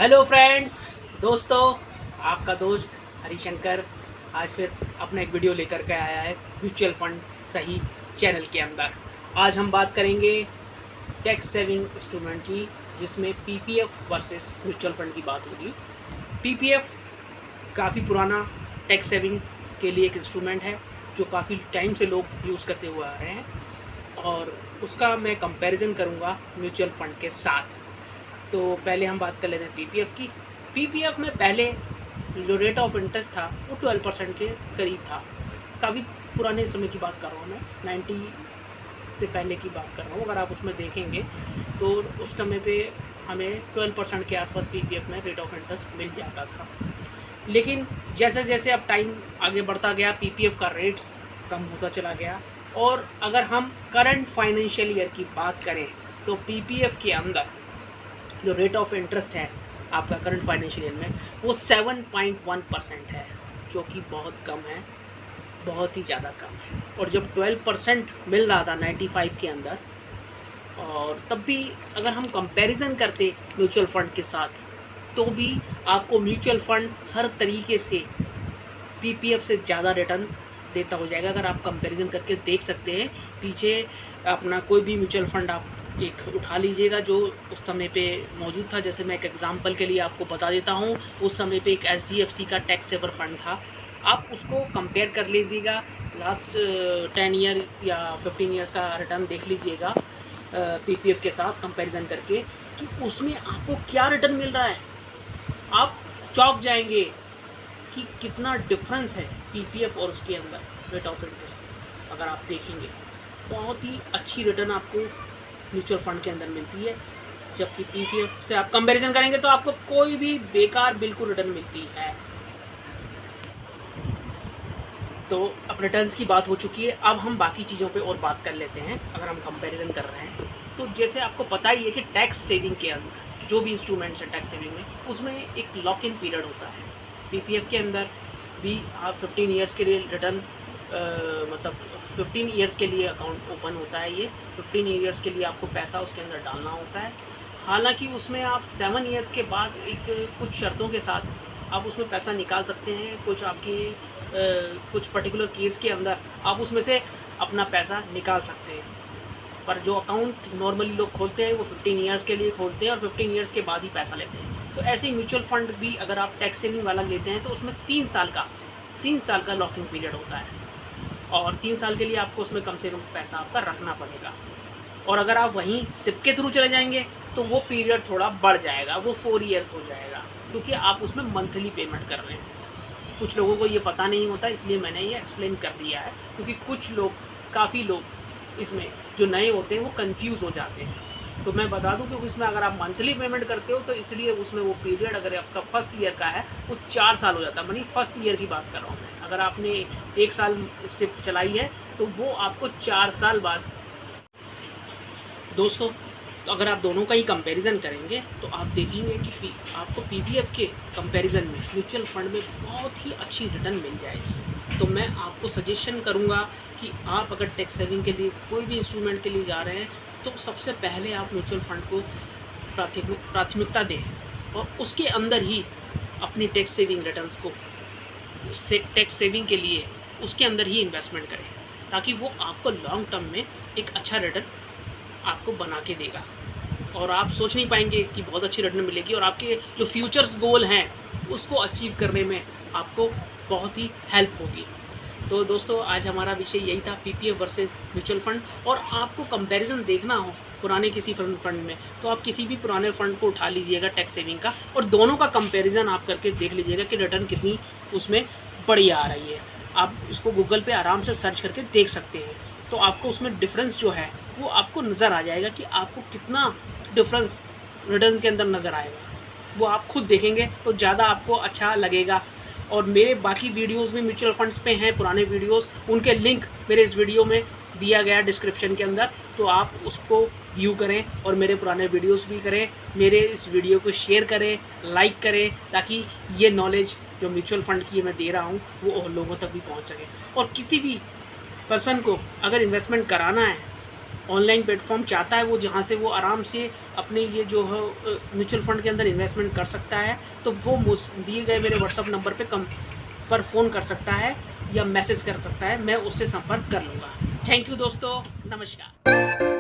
Hello friends, दोस्तों, आपका दोस्त हरिशंकर आज फिर अपना एक वीडियो लेकर के आया है म्यूचुअल फंड सही चैनल के अंदर। आज हम बात करेंगे टैक्स सेविंग इंस्ट्रूमेंट की, जिसमें पीपीएफ वर्सेस म्यूचुअल फंड की बात होगी। पीपीएफ काफ़ी पुराना टैक्स सेविंग के लिए एक इंस्ट्रूमेंट है जो काफ़ी टाइम से लोग यूज़ करते हुए आ रहे हैं, और उसका मैं कंपैरिजन करूँगा म्यूचुअल फंड के साथ। तो पहले हम बात कर लेते हैं पीपीएफ की। पीपीएफ में पहले जो रेट ऑफ इंटरेस्ट था वो 12% के करीब था। काफ़ी पुराने समय की बात कर रहा हूँ मैं, 90 से पहले की बात कर रहा हूँ। अगर आप उसमें देखेंगे तो उस समय पे हमें 12% के आसपास पीपीएफ में रेट ऑफ इंटरेस्ट मिल जाता था। लेकिन जैसे जैसे अब टाइम आगे बढ़ता गया, पीपीएफ का रेट्स कम होता चला गया। और अगर हम करंट फाइनेंशियल ईयर की बात करें तो पीपीएफ के अंदर जो रेट ऑफ इंटरेस्ट है आपका करंट फाइनेंशियल ईयर में वो 7.1% है, जो कि बहुत कम है, बहुत ही ज़्यादा कम है। और जब 12% मिल रहा था 95 के अंदर, और तब भी अगर हम कंपैरिजन करते म्यूचुअल फंड के साथ, तो भी आपको म्यूचुअल फंड हर तरीके से पीपीएफ से ज़्यादा रिटर्न देता हो जाएगा। अगर आप कंपैरिजन करके देख सकते हैं, पीछे अपना कोई भी म्यूचुअल फंड आप एक उठा लीजिएगा जो उस समय पे मौजूद था। जैसे मैं एक एग्जांपल के लिए आपको बता देता हूँ, उस समय पे एक एचडीएफसी का टैक्स सेवर फंड था। आप उसको कंपेयर कर लीजिएगा, लास्ट 10 ईयर या 15 ईयर्स का रिटर्न देख लीजिएगा पीपीएफ के साथ कंपैरिजन करके, कि उसमें आपको क्या रिटर्न मिल रहा है। आप चौंक जाएंगे कि कितना डिफरेंस है पीपीएफ और उसके अंदर रेट ऑफ इंटरेस्ट। अगर आप देखेंगे, बहुत ही अच्छी रिटर्न आपको म्यूचुअल फंड के अंदर मिलती है, जबकि पीपीएफ से आप कंपैरिजन करेंगे तो आपको कोई भी बेकार बिल्कुल रिटर्न मिलती है। तो अब रिटर्न्स की बात हो चुकी है, अब हम बाकी चीज़ों पे और बात कर लेते हैं। अगर हम कंपैरिजन कर रहे हैं तो जैसे आपको पता ही है कि टैक्स सेविंग के अंदर जो भी इंस्ट्रूमेंट्स है टैक्स सेविंग में, उसमें एक लॉक इन पीरियड होता है। पीपीएफ के अंदर भी आप 15 ईयर्स के लिए रिटर्न मतलब 15 ईयर्स के लिए अकाउंट ओपन होता है। ये 15 ईयर्स के लिए आपको पैसा उसके अंदर डालना होता है। हालांकि उसमें आप 7 ईयर्स के बाद एक कुछ शर्तों के साथ आप उसमें पैसा निकाल सकते हैं। कुछ आपकी कुछ पर्टिकुलर केस के अंदर आप उसमें से अपना पैसा निकाल सकते हैं। पर जो अकाउंट नॉर्मली लोग खोलते हैं वो 15 ईयर्स के लिए खोलते हैं और 15 ईयर्स के बाद ही पैसा लेते हैं। तो ऐसे ही म्यूचुअल फंड भी अगर आप टैक्स सेविंग वाला लेते हैं तो उसमें 3 साल का लॉकिंग पीरियड होता है, और 3 साल के लिए आपको उसमें कम से कम पैसा आपका रखना पड़ेगा। और अगर आप वहीं सिप के थ्रू चले जाएंगे तो वो पीरियड थोड़ा बढ़ जाएगा, वो 4 ईयर्स हो जाएगा, क्योंकि आप उसमें मंथली पेमेंट कर रहे हैं। कुछ लोगों को ये पता नहीं होता, इसलिए मैंने ये एक्सप्लेन कर दिया है, क्योंकि काफ़ी लोग इसमें जो नए होते हैं वो कंफ्यूज हो जाते हैं। तो मैं बता दूं कि उसमें अगर आप मंथली पेमेंट करते हो तो इसलिए उसमें वो पीरियड, अगर आपका फर्स्ट ईयर का है, वो 4 साल हो जाता है। यानी फर्स्ट ईयर की बात कर रहा हूँ मैं। अगर आपने 1 साल इससे चलाई है तो वो आपको 4 साल बाद। दोस्तों, तो अगर आप दोनों का ही कंपैरिजन करेंगे तो आप देखेंगे कि आपको पीपीएफ के कंपैरिजन में म्यूचुअल फंड में बहुत ही अच्छी रिटर्न मिल जाएगी। तो मैं आपको सजेशन करूंगा कि आप अगर टैक्स सेविंग के लिए कोई भी इंस्ट्रूमेंट के लिए जा रहे हैं तो सबसे पहले आप म्यूचुअल फंड को प्राथमिकता दें, और उसके अंदर ही अपनी टैक्स सेविंग रिटर्न्स को टैक्स सेविंग के लिए उसके अंदर ही इन्वेस्टमेंट करें, ताकि वो आपको लॉन्ग टर्म में एक अच्छा रिटर्न आपको बना के देगा। और आप सोच नहीं पाएंगे कि बहुत अच्छी रिटर्न मिलेगी, और आपके जो फ्यूचर्स गोल हैं उसको अचीव करने में आपको बहुत ही हेल्प होगी। तो दोस्तों, आज हमारा विषय यही था, पीपीएफ वर्सेस म्यूचुअल फंड। और आपको कंपैरिजन देखना हो पुराने किसी फंड में, तो आप किसी भी पुराने फंड को उठा लीजिएगा टैक्स सेविंग का, और दोनों का कंपैरिजन आप करके देख लीजिएगा कि रिटर्न कितनी उसमें बढ़िया आ रही है। आप इसको गूगल पे आराम से सर्च करके देख सकते हैं, तो आपको उसमें डिफरेंस जो है वो आपको नज़र आ जाएगा कि आपको कितना डिफरेंस रिटर्न के अंदर नज़र आएगा। वो आप खुद देखेंगे तो ज़्यादा आपको अच्छा लगेगा। और मेरे बाकी वीडियोस भी म्यूचुअल फंड्स पे हैं, पुराने वीडियोस, उनके लिंक मेरे इस वीडियो में दिया गया डिस्क्रिप्शन के अंदर, तो आप उसको व्यू करें और मेरे पुराने वीडियोस भी करें। मेरे इस वीडियो को शेयर करें, लाइक करें, ताकि ये नॉलेज जो म्यूचुअल फंड की मैं दे रहा हूँ वो और लोगों तक भी पहुँच सके। और किसी भी पर्सन को अगर इन्वेस्टमेंट कराना है ऑनलाइन प्लेटफॉर्म चाहता है वो जहाँ से वो आराम से अपने ये जो है म्यूचुअल फंड के अंदर इन्वेस्टमेंट कर सकता है, तो वो दिए गए मेरे व्हाट्सअप नंबर पर फ़ोन कर सकता है या मैसेज कर सकता है, मैं उससे संपर्क कर लूँगा। थैंक यू दोस्तों, नमस्कार।